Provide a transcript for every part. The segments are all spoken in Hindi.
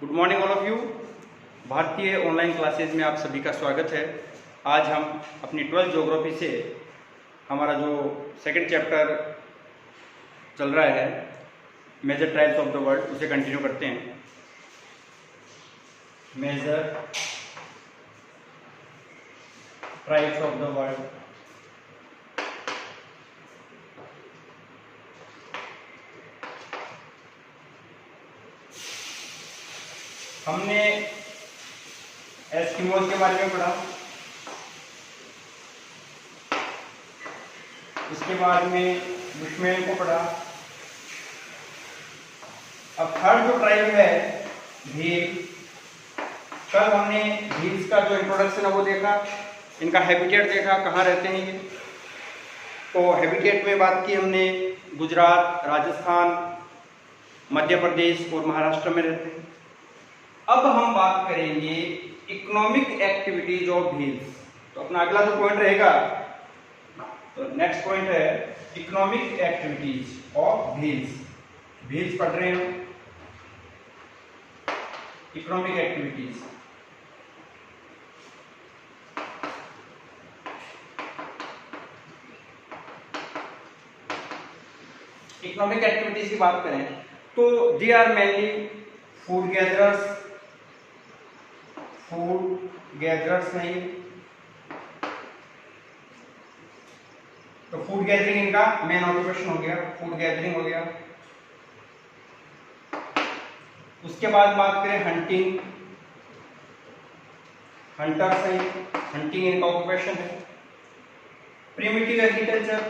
Good morning all of you. भारतीय ऑनलाइन क्लासेज में आप सभी का स्वागत है। आज हम अपनी 12th ज्योग्राफी से हमारा जो सेकंड चैप्टर चल रहा है major tribes of the world उसे कंटिन्यू करते हैं। Major tribes of the world. हमने एस्किमोज के बारे में पढ़ा, उसके बाद में बुशमैन को पढ़ा। अब थर्ड जो ट्राइब है भील, कल हमने भील्स का जो इंट्रोडक्शन है वो देखा, इनका हैबिटेट देखा, कहाँ रहते हैं ये। तो हैबिटेट में बात की हमने, गुजरात, राजस्थान, मध्य प्रदेश और महाराष्ट्र में रहते हैं। अब हम बात करेंगे इकोनॉमिक एक्टिविटीज ऑफ व्हील्स। तो अपना अगला जो पॉइंट रहेगा, तो नेक्स्ट पॉइंट है economic activities of wheels. Wheels पढ़ रहे हैं इकोनॉमिक एक्टिविटीज। इकोनॉमिक एक्टिविटीज की बात करें तो they are mainly food gatherers नहीं, तो फूड गैदरिंग इनका मेन ऑक्यूपेशन हो गया, फूड गैदरिंग हो गया। उसके बाद बात करें हंटिंग, हंटर्स नहीं, हंटिंग इनका ऑक्यूपेशन है। Primitive agriculture,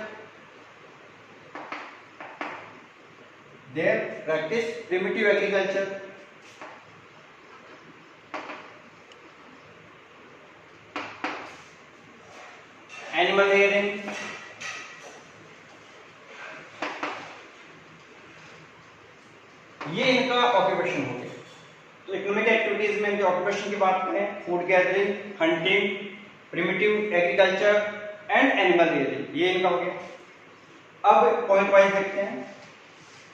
their practice primitive agriculture. Animal rearing, ये इनका ऑक्यूपेशन हो गया। तो इकोनॉमिक एक्टिविटीज में इनके ऑक्यूपेशन की बात करें, food gathering, hunting, primitive agriculture and animal rearing, ये इनका हो गया। अब पॉइंट वाइज देखते हैं।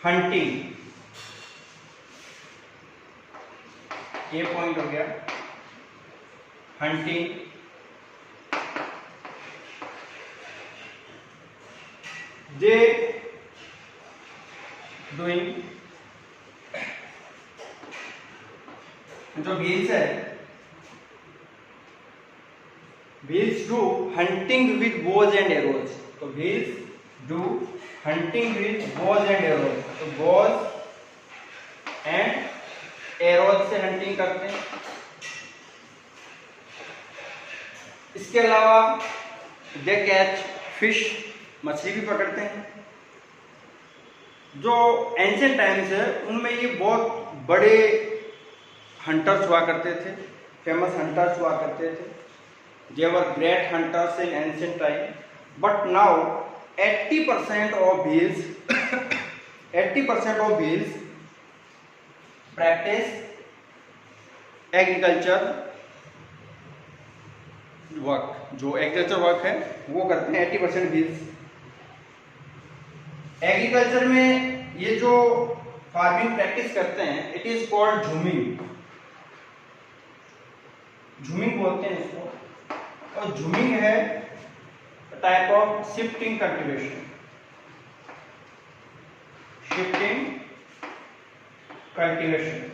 हंटिंग, ये पॉइंट हो गया हंटिंग। दे डूइंग, जो व्हील्स है, Bhils do hunting with bows and arrows. तो Bhils do hunting with bows and arrows, तो बोज एंड एरोज से हंटिंग करते हैं। इसके अलावा दे कैच फिश, मछली भी पकड़ते हैं। जो एंशिएंट टाइम्स है उनमें ये बहुत बड़े हंटर्स हुआ करते थे, फेमस हंटर्स हुआ करते थे। They were great hunters in ancient time, but now 80% of Bhils 80% of Bhils practice agriculture work. जो एग्रीकल्चर वर्क है वो करते हैं 80% व्हील्स। एग्रीकल्चर में ये जो फार्मिंग प्रैक्टिस करते हैं, इट इज कॉल्ड झूमिंग। झूमिंग बोलते हैं इसको। और झूमिंग है type of shifting cultivation. Shifting cultivation,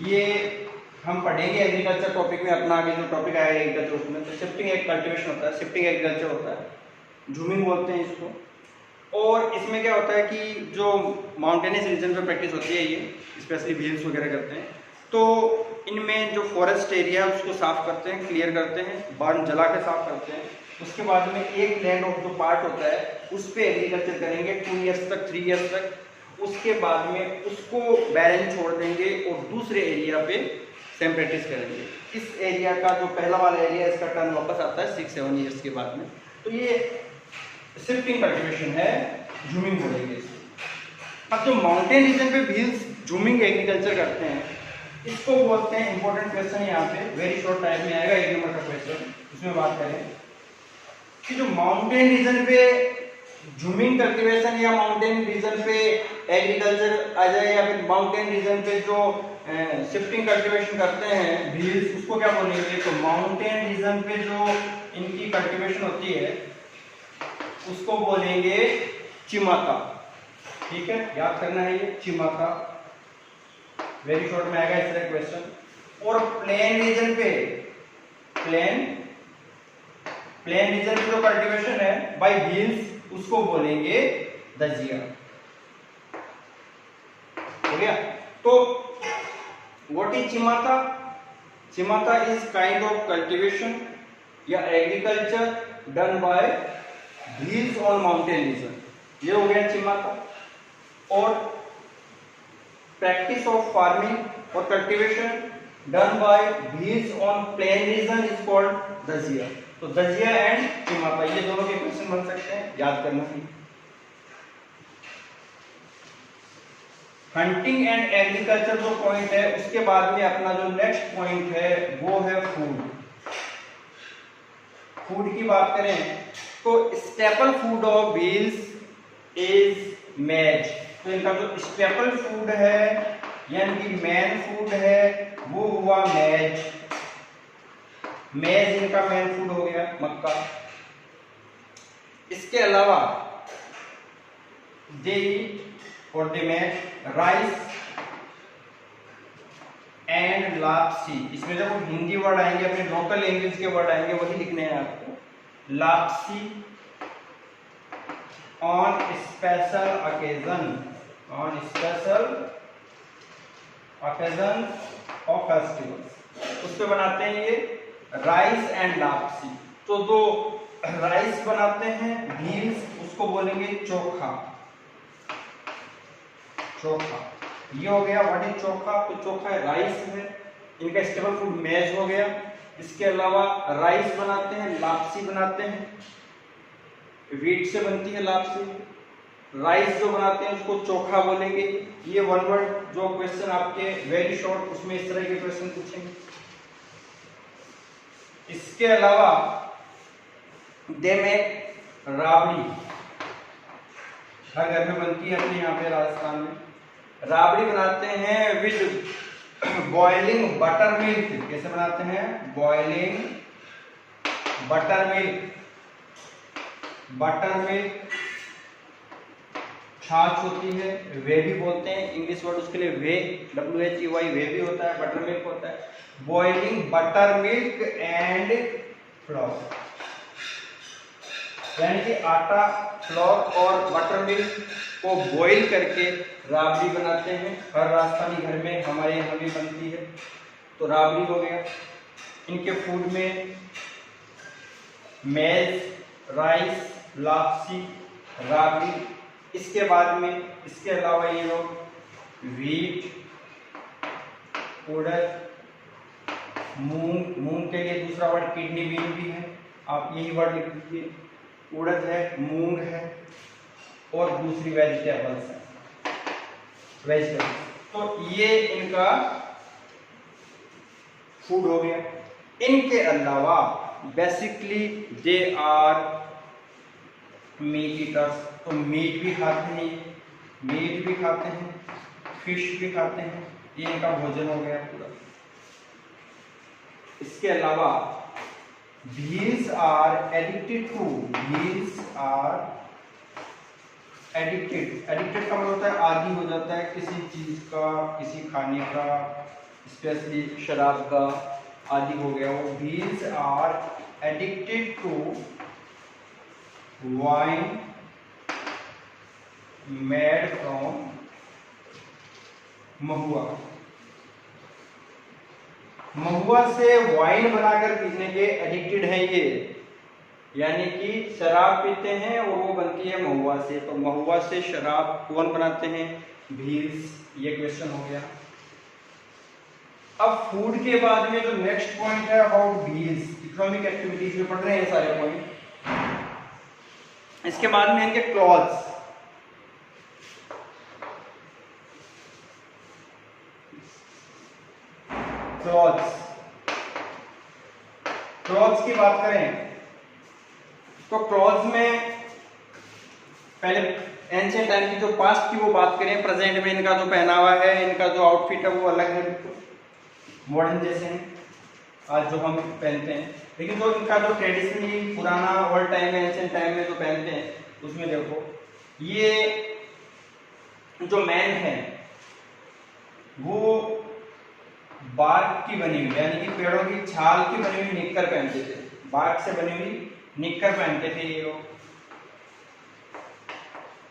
ये हम पढ़ेंगे एग्रीकल्चर टॉपिक में। अपना आगे जो टॉपिक आएगा एग्रीकल्चर उसमें, तो शिफ्टिंग एक कल्टीवेशन होता है, शिफ्टिंग एग्रीकल्चर होता है, झूमिंग बोलते हैं इसको। और इसमें क्या होता है कि जो माउंटेनियस रीजन पे प्रैक्टिस होती है, ये स्पेशली व्हील्स वगैरह करते हैं। तो इनमें जो फॉरेस्ट एरिया है उसको साफ करते हैं, क्लियर करते हैं, बर्न जला के साफ करते हैं। उसके बाद में एक लैंड ऑफ जो पार्ट होता है उस पर एग्रीकल्चर करेंगे 2 ईयर्स तक, 3 ईयर्स तक। उसके बाद में उसको बैरन छोड़ देंगे और दूसरे एरिया पे सेम प्रैक्टिस करेंगे। इस एरिया का जो पहला वाला एरिया, इसका टर्न वापस आता है 6-7 ईयर्स के बाद में। तो ये शिफ्टिंग कल्टीवेशन है, झूमिंग बोलेंगे इसको। अब जो माउंटेन रीजन पे व्हील्स झूमिंग एग्रीकल्चर करते हैं, इसको बोलते हैं, इंपॉर्टेंट क्वेश्चन यहाँ पे वेरी शॉर्ट टाइम में आएगा, 1 नंबर का क्वेश्चन। उसमें बात करें कि जो माउंटेन रीजन पे झूमिंग कल्टीवेशन या माउंटेन रीजन पे एग्रीकल्चर आ जाए या फिर माउंटेन रीजन पे जो शिफ्टिंग कल्टीवेशन करते हैं व्हील्स, उसको क्या बोलेंगे? तो माउंटेन रीजन पे जो इनकी कल्टीवेशन होती है उसको बोलेंगे चिमाता। ठीक है, याद करना है ये चिमाता, वेरी शॉर्ट में आएगा इस तरह क्वेश्चन। और प्लेन रीजन पे प्लेन रीजन पे जो कल्टीवेशन है बाय व्हील्स उसको बोलेंगे दजिया। हो गया। तो what is Chimata? Chimata is kind of cultivation या agriculture done by Bhils on mountain region, ये हो गया चिमाता। और प्रैक्टिस ऑफ फार्मिंग और cultivation done by Bhils on plain region is called Dajia. तो दजिया एंड चिमाता, ये दोनों के क्वेश्चन बन सकते हैं, याद करना है। हंटिंग एंड एग्रीकल्चर जो पॉइंट है उसके बाद में अपना जो नेक्स्ट पॉइंट है वो है फूड। फूड की बात करें तो staple food of wheels is मेज। तो इनका जो स्टेपल फूड है यानी कि मेन फूड है वो हुआ मेज। मेज इनका मेन फूड हो गया, मक्का। इसके अलावा दे और they make rice and lapsi. इसमें जब हिंदी वर्ड आएंगे, अपने लोकल लैंग्वेज के वर्ड आएंगे, वही लिखने हैं आपको। Lapsi on special occasion, on special occasion of festivals, उस पे बनाते हैं ये राइस एंड लापसी। तो जो राइस बनाते हैं व्हील्स उसको बोलेंगे चोखा। चोखा ये हो गया। व्हाट इज चोखा? तो चोखा राइस है, इनका स्टेबल फूड मेज हो गया। इसके अलावा राइस बनाते हैं, लापसी बनाते हैं, व्हीट से बनती है लापसी। राइस जो बनाते हैं उसको चोखा बोलेंगे। ये वन वर्ड जो क्वेश्चन आपके वेरी शॉर्ट, उसमें इस तरह के क्वेश्चन पूछेंगे। इसके अलावा दे मेक राबड़ी, हर घर में बनती है अपने यहाँ पे राजस्थान में। राबड़ी बनाते हैं विद बॉइलिंग बटर मिल्क। कैसे बनाते हैं? Boiling butter milk. Butter milk छाछ होती है, वे भी बोलते हैं, इंग्लिश वर्ड उसके लिए वे, WHEY, वे भी होता है, बटर मिल्क होता है। Boiling butter milk and floor, यानी कि आटा, फ्लोर और बटर मिल्क को बॉईल करके राबड़ी बनाते हैं। हर राजस्थानी घर में, हमारे यहाँ भी बनती है। तो राबड़ी हो गया। इनके फूड में मेज, राइस, लापसी, राबड़ी। इसके बाद में, इसके अलावा ये लोग व्हीट, उड़द, मूंग, मूंग के लिए दूसरा वर्ड किडनी बीन भी है, आप यही वर्ड लिख लीजिए। उड़द है, मूंग है और दूसरी वेजिटेबल्स है, वेजिटेबल्स। तो ये इनका फूड हो गया। इनके अलावा basically they are meat eaters. तो मीट भी खाते हैं, मीट भी खाते हैं, फिश भी खाते हैं। ये इनका भोजन हो गया पूरा। इसके अलावा wheels are addicted to, wheels are addicted. Addicted का मतलब होता है आदी हो जाता है किसी चीज का, किसी खाने का, स्पेशली शराब का आदी हो गया वो। Bhils are addicted to wine made from mahua. महुआ से वाइन बनाकर पीने के एडिक्टेड हैं ये, यानी कि शराब पीते हैं और वो बनती है महुआ से। तो महुआ से शराब कौन बनाते हैं? व्हील्स। ये क्वेश्चन हो गया। अब फूड के बाद में जो नेक्स्ट पॉइंट है अबाउट व्हील्स, इकोनॉमिक एक्टिविटीज में पढ़ रहे हैं सारे पॉइंट। इसके बाद में इनके क्लॉथ्स, क्लॉथ्स की बात करें तो क्लॉथ्स में पहले एंशिएंट टाइम की जो पास्ट की वो बात करें, प्रेजेंट में इनका जो पहनावा है, इनका जो आउटफिट है वो अलग है बिल्कुल मॉडर्न जैसे हैं आज जो हम पहनते हैं, लेकिन जो इनका जो ट्रेडिशनली पुराना ओल्ड टाइम है, एंशिएंट टाइम में जो पहनते हैं उसमें देखो ये जो मैन है वो बार्क की बनी हुई यानी कि पेड़ों की छाल की बनी हुई निक्कर पहनते थे, बार्क से बनी हुई निक्कर पहनते थे ये लोग,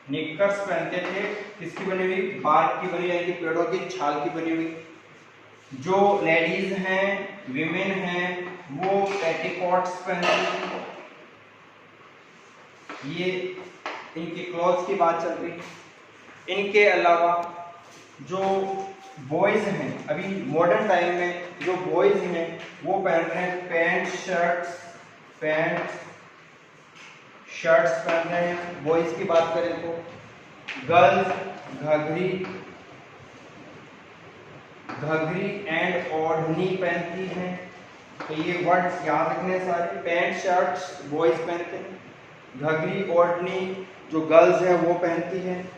निक्कर्स पहनते थे किसकी बनी हुई, बार्क की बनी यानी कि पेड़ों की छाल की बनी हुई। जो लेडीज हैं विमेन हैं वो पेटीकोट्स पहनती हैं, ये इनकी क्लॉथ्स की बात चल रही। इनके अलावा जो बॉयज हैं अभी मॉडर्न टाइम में जो बॉयज हैं वो पहन रहे हैं पैंट शर्ट्स पहन रहे हैं। बॉयज की बात करें तो गर्ल्स घघरी एंड ओढ़नी पहनती हैं। तो ये वर्ड्स याद रखने सारे, पैंट शर्ट्स बॉयज पहनते हैं, घघरी ओढ़नी जो गर्ल्स हैं वो पहनती हैं।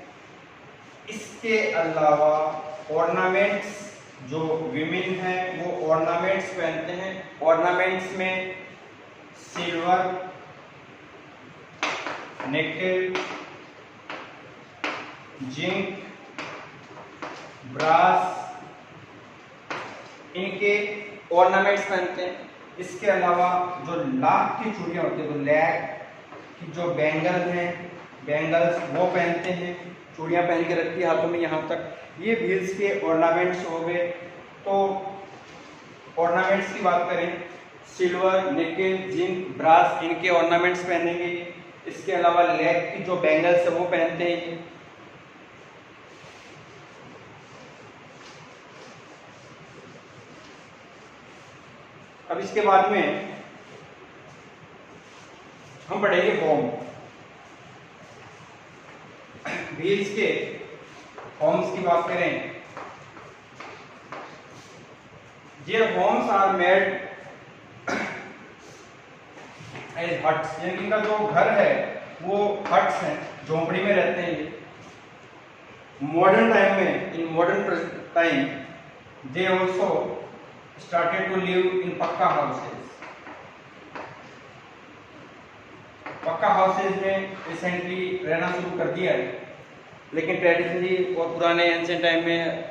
इसके अलावा ऑर्नामेंट्स जो विमेन हैं वो ऑर्नामेंट्स पहनते हैं। ऑर्नामेंट्स में सिल्वर, निकेल, जिंक, ब्रास इनके ऑर्नामेंट्स पहनते हैं। इसके अलावा जो लाख की चूड़ियां होती है तो लैक की जो बैंगल्स वो पहनते हैं, चूड़ियां पहन के रखती है हाथों में यहाँ तक। ये व्हील्स के ऑर्नामेंट्स हो गए। तो ऑर्नामेंट्स की बात करें सिल्वर, निकेल, जिंक, ब्रास इनके ऑर्नामेंट्स पहनेंगे। इसके अलावा लेग की जो बैंगल्स है वो पहनते हैं। अब इसके बाद में हम पढ़ेंगे होम। व्हील्स के होम्स की बात करें, ये homes are made as huts, यानी इनका जो घर है वो हट्स हैं, झोंपड़ी में रहते हैं ये। मॉडर्न टाइम में in modern time they also started to live in pucca houses. पक्का हाउसेज में रिसेंटली रहना शुरू कर दिया है, लेकिन ट्रेडिशनली और पुराने एंशिएंट टाइम में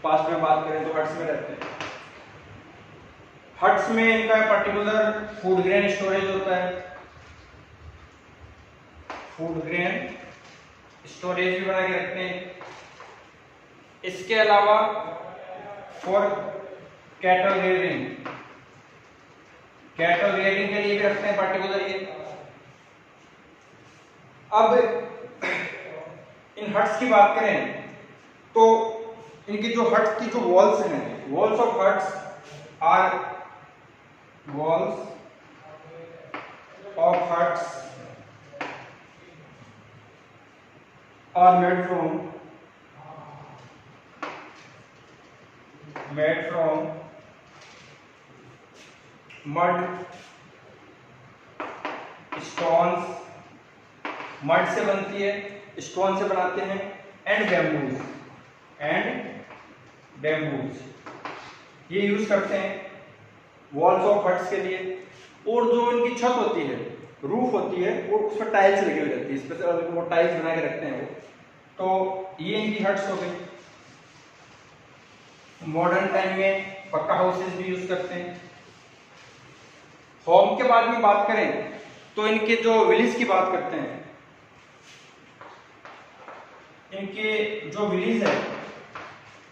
पास्ट में बात करें तो हट्स में रहते हैं। हट्स में इनका पर्टिकुलर फूड ग्रेन स्टोरेज होता है, फूड ग्रेन स्टोरेज भी बना के रखते हैं। इसके अलावा फॉर कैटल रेयरिंग के लिए भी रखते हैं पर्टिकुलर ये। अब इन हट्स की बात करें तो इनकी जो हट्स की जो वॉल्स हैं, walls of huts are walls of huts are made from mud, stones, mud से बनती है, स्टोन से बनाते हैं, एंड बैम्बूज ये यूज करते हैं वॉल्स ऑफ हट्स के लिए। और जो इनकी छत होती है, रूफ होती है, वो उस पर टाइल्स लगी हुई रहती है, स्पेशल वो टाइल्स बना के रखते हैं वो। तो ये इनकी हट्स हो गई। मॉडर्न टाइम में पक्का हाउसेस भी यूज करते हैं। होम के बाद में बात करें तो इनके जो विलेज की बात करते हैं, इनके जो विलेज है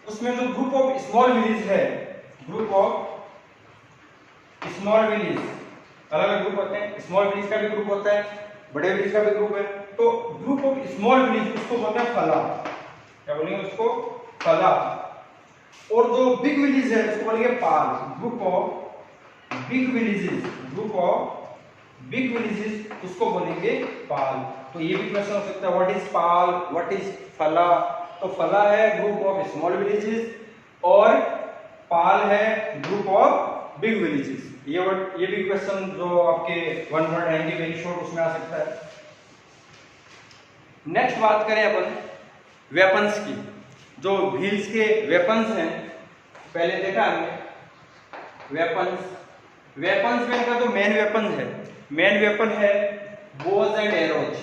उसमें जो ग्रुप ऑफ स्मॉल विलेज है, ग्रुप ऑफ स्मॉल विलेज, अलग अलग ग्रुप होते हैं। स्मॉल विलेज का भी ग्रुप होता है, बड़े विलेज का भी ग्रुप है। तो ग्रुप ऑफ स्मॉल विलेज उसको बोलते हैं फला, क्या बोलेंगे उसको, फला। और जो बिग विलेज है उसको बोलेंगे पाल। ग्रुप ऑफ बिग विलेजेस उसको बोलेंगे पाल। तो ये भी क्वेश्चन हो सकता है, what is Pal, what is फला। तो फला है ग्रुप ऑफ स्मॉल विलेजेस और पाल है ग्रुप ऑफ बिग विलेजेस। ये भी क्वेश्चन जो आपके वन वर्ड रहेंगे वेरी शॉर्ट उसमें आ सकता है। नेक्स्ट बात करें अपन वेपन्स की। जो व्हील्स के वेपन्स हैं, पहले देखा हमने वेपन्स में इनका जो मेन वेपन है बोज एंड एरोज।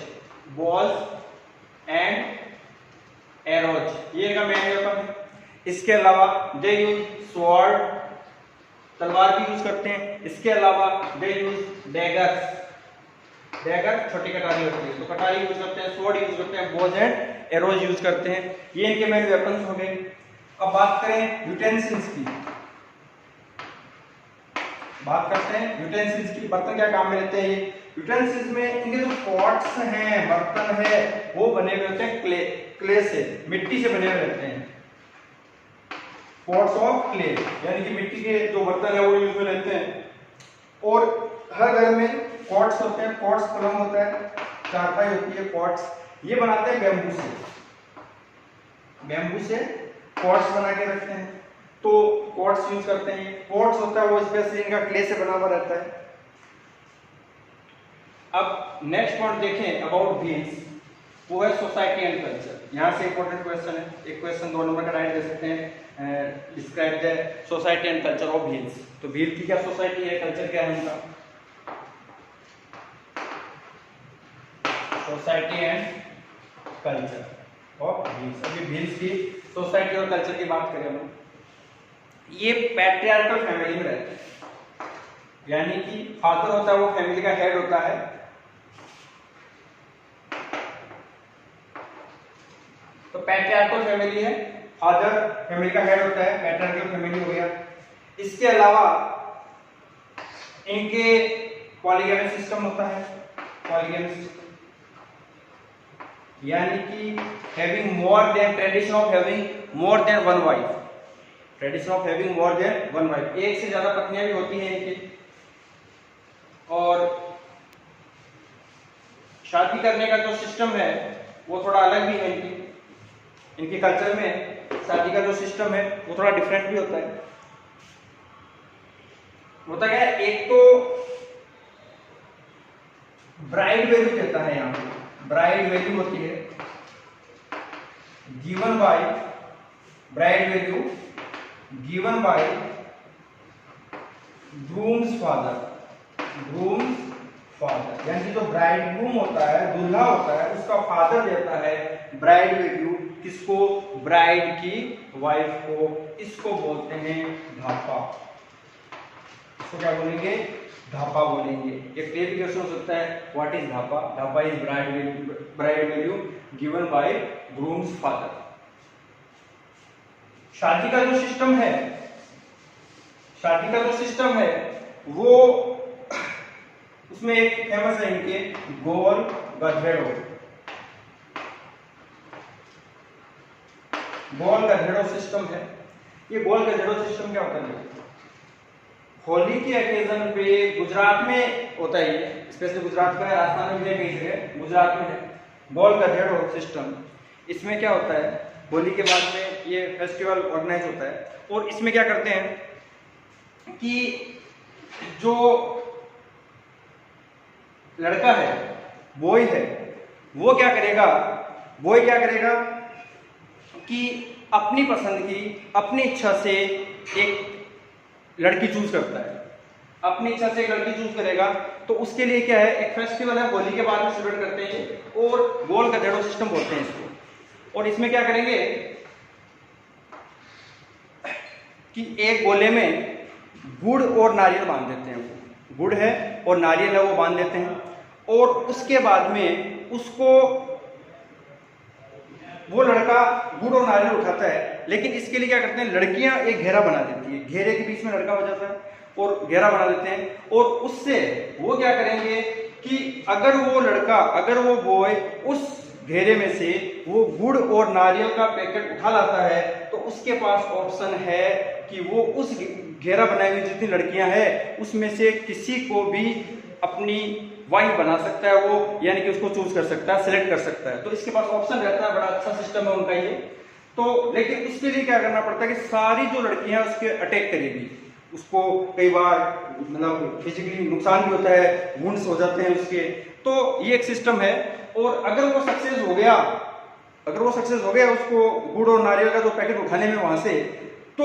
ये इनका मेन वेपन है। इसके अलावा दे यूज स्वॉर्ड, तलवार भी यूज करते हैं। इसके अलावा दे यूज डैगर, छोटी कटारी होती है तो कटारी यूज करते हैं, स्वॉर्ड यूज करते हैं, बोज एंड एरोज यूज करते हैं। ये इनके मेन वेपन्स हो गए। अब बात करें यूटेंसिल्स की, बर्तन क्या काम में लेते हैं ये। यूटेंसिल्स में इनके जो पॉट्स हैं, बर्तन है, वो बने हुए होते हैं क्ले से, मिट्टी से बने हुए रहते हैं। पॉट्स ऑफ क्ले, यानी कि मिट्टी के जो बर्तन है वो यूज में लेते हैं। और हर घर में पॉट्स होते हैं, पॉट्स पलंग होता है, चारपाई होती है, पॉट्स ये बनाते हैं बैम्बू से पॉट्स बना के रखते हैं, तो पॉट्स यूज करते हैं। पॉट्स होता है वो स्पेशली इनका क्ले से बना हुआ रहता है। अब नेक्स्ट पॉइंट देखें अबाउट व्हील्स, वो है सोसाइटी एंड कल्चर। यहाँ से इंपॉर्टेंट क्वेश्चन है, एक क्वेश्चन 2 नंबर का राइट दे सकते हैं। Describe the society and culture of wheels. तो व्हील की क्या सोसाइटी है, कल्चर क्या है उनका। Society and culture of wheels. अभी व्हील्स की सोसाइटी और कल्चर की बात करें हम, ये पैट्रियार्कल फैमिली में रहते हैं, यानी कि फादर होता है वो फैमिली का हेड होता है। तो पैट्रियार्कल फैमिली है, फादर फैमिली का हेड होता है, पैट्रियार्कल फैमिली हो गया। इसके अलावा इनके पॉलीगैमी सिस्टम होता है, पॉलीगैमी सिस्टम, यानी कि having more than tradition of having more than one wife, एक से ज्यादा पत्नियां भी होती हैं इनकी। और शादी करने का जो सिस्टम है वो थोड़ा अलग भी है इनकी कल्चर में। शादी का जो सिस्टम है वो थोड़ा डिफरेंट भी होता है। होता क्या है, एक तो ब्राइड वैल्यू देता है, यहाँ पे ब्राइड वैल्यू होती है given by, bride value given by groom's father, यानी कि जो ब्राइड ग्रूम होता है, दूल्हा होता है, उसका फादर देता है ब्राइड वैल्यू। किसको, ब्राइड की वाइफ को। इसको बोलते हैं धापा। इसको क्या बोलेंगे, धापा बोलेंगे। एक क्लियरिफिकेशन हो सकता है, what is Dhapa. Dhapa is bride value given by groom's father. शादी का जो सिस्टम है वो, उसमें एक फेमस है इनके गोल गधेड़ो सिस्टम है। ये गोल गधेड़ो सिस्टम क्या होता है, होली के ओकेजन पे गुजरात में होता है ये, स्पेशली गुजरात में, राजस्थान में भी है, कई जगह गुजरात में है गोल गधेड़ो सिस्टम। इसमें क्या होता है, होली के बाद में ये फेस्टिवल ऑर्गेनाइज होता है। और इसमें क्या करते हैं कि जो लड़का है, बॉय है, वो क्या करेगा कि अपनी पसंद की, अपनी इच्छा से एक लड़की चूज करता है, करेगा। तो उसके लिए क्या है, एक फेस्टिवल है, होली के बाद में सेलिब्रेट करते हैं और गोल गधेड़ो सिस्टम बोलते हैं इसको। और इसमें क्या करेंगे कि एक गोले में गुड़ और नारियल बांध देते हैं, गुड़ है और नारियल है वो बांध देते हैं। और उसके बाद में उसको वो लड़का गुड़ और नारियल उठाता है, लेकिन इसके लिए क्या करते हैं, लड़कियां एक घेरा बना देती है, घेरे के बीच में लड़का हो जाता है और घेरा बना देते हैं। और उससे वो क्या करेंगे कि अगर वो बॉय उस घेरे में से वो गुड़ और नारियल का पैकेट उठा लाता है, तो उसके पास ऑप्शन है कि वो उस घेरा बनाई हुई जितनी लड़कियां हैं उसमें से किसी को भी अपनी वाइफ बना सकता है वो, यानी कि उसको चूज कर सकता है, सिलेक्ट कर सकता है। तो इसके पास ऑप्शन रहता है, बड़ा अच्छा सिस्टम है उनका ये। तो लेकिन उसके लिए क्या करना पड़ता है कि सारी जो लड़कियां उसके अटैक करेगी, उसको कई बार मतलब फिजिकली नुकसान भी होता है, वुंड्स हो जाते हैं उसके। तो ये एक सिस्टम है। और अगर वो सक्सेस हो गया, उसको गुड़ और नारियल का जो पैकेट उठाने में वहां से, तो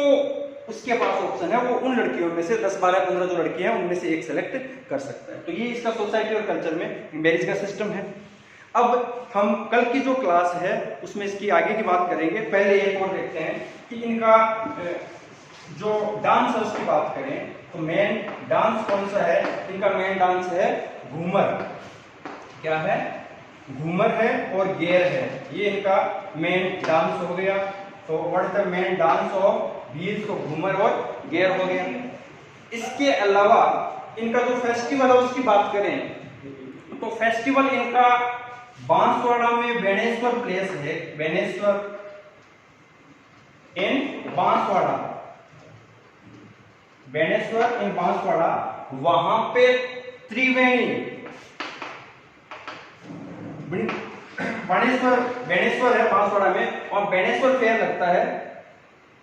उसके पास ऑप्शन है, वो उन लड़कियों में से 10, 12, 15 जो लड़कियां हैं उनमें से एक सेलेक्ट कर सकता है। तो ये इसका सोसाइटी और कल्चर में मैरिज का सिस्टम है। अब हम कल की जो क्लास है उसमें इसकी आगे की बात करेंगे। पहले एक और देखते हैं कि इनका जो डांस है उसकी बात करें तो मेन डांस कौन सा है। इनका मेन डांस है घूमर। क्या है? घूमर है और गेर है, ये इनका मेन डांस हो गया। तो what is the main dance of Bhils? तो घूमर और गेर हो गया। इसके अलावा इनका जो फेस्टिवल है उसकी बात करें तो फेस्टिवल इनका बांसवाड़ा में बेणेश्वर प्लेस है, बेणेश्वर इन बांसवाड़ा, बेणेश्वर इन बांसवाड़ा, वहां पे त्रिवेणी, बेणेश्वर है बांसवाड़ा में, और बेणेश्वर फेयर लगता है,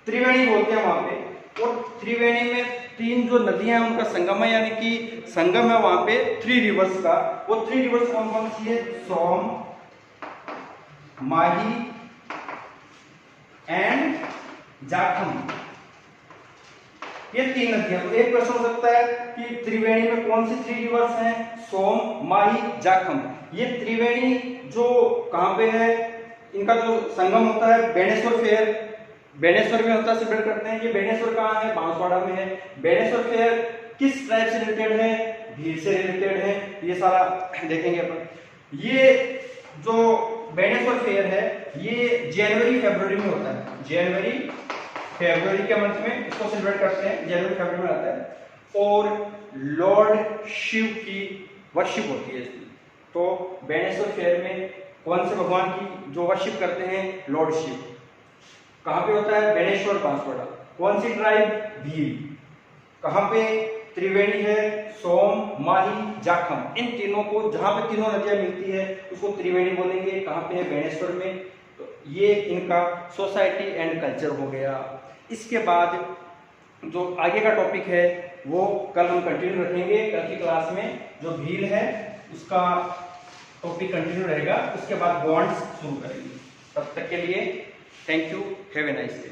त्रिवेणी बोलते हैं वहां पे। और त्रिवेणी में 3 जो नदियां हैं उनका संगम है, यानी कि संगम है वहां पे 3 रिवर्स का। वो 3 रिवर्स कौन कौन सी है? सोम, माही एंड जाखम, ये 3 नदियां। तो एक प्रश्न हो सकता है कि त्रिवेणी में कौन सी 3 रिवर्स हैं? सोम, माही, जाखम। ये त्रिवेणी जो कहां पे है, इनका जो संगम होता है बेणेश्वर फेयर, बेणेश्वर में होता है, सेलिब्रेट करते हैं। ये बेणेश्वर कहाँ है? बांसवाड़ा में है। बेणेश्वर फेयर किस ट्राइब से रिलेटेड है? भील से रिलेटेड है। ये सारा देखेंगे अपन। ये जो बेणेश्वर फेयर है ये जनवरी फरवरी में होता है, जनवरी फरवरी के मंथ में इसको सेलिब्रेट करते हैं, जनवरी फरवरी में आता है। और लॉर्ड शिव की वर्शिप होती है इसमें। तो बेणेश्वर फेयर में कौन से भगवान की जो वर्शिप करते हैं? लॉर्ड शिव। कहां पे होता है? बेणेश्वर, बांसवाड़ा। कौन सी ट्राइब? भील। कहां पे? त्रिवेणी है, सोम, माही, जाखम। इन तीनों को, जहां पे तीनों नदियां मिलती है उसको त्रिवेणी बोलेंगे। कहां पे है? बेणेश्वर में। तो ये इनका सोसाइटी एंड कल्चर हो गया। इसके बाद जो आगे का टॉपिक है वो कल हम कंटिन्यू रखेंगे। कल की क्लास में जो भील है उसका टॉपिक कंटिन्यू रहेगा, उसके बाद बॉन्ड्स शुरू करेंगे। तब तक के लिए thank you, have a nice day.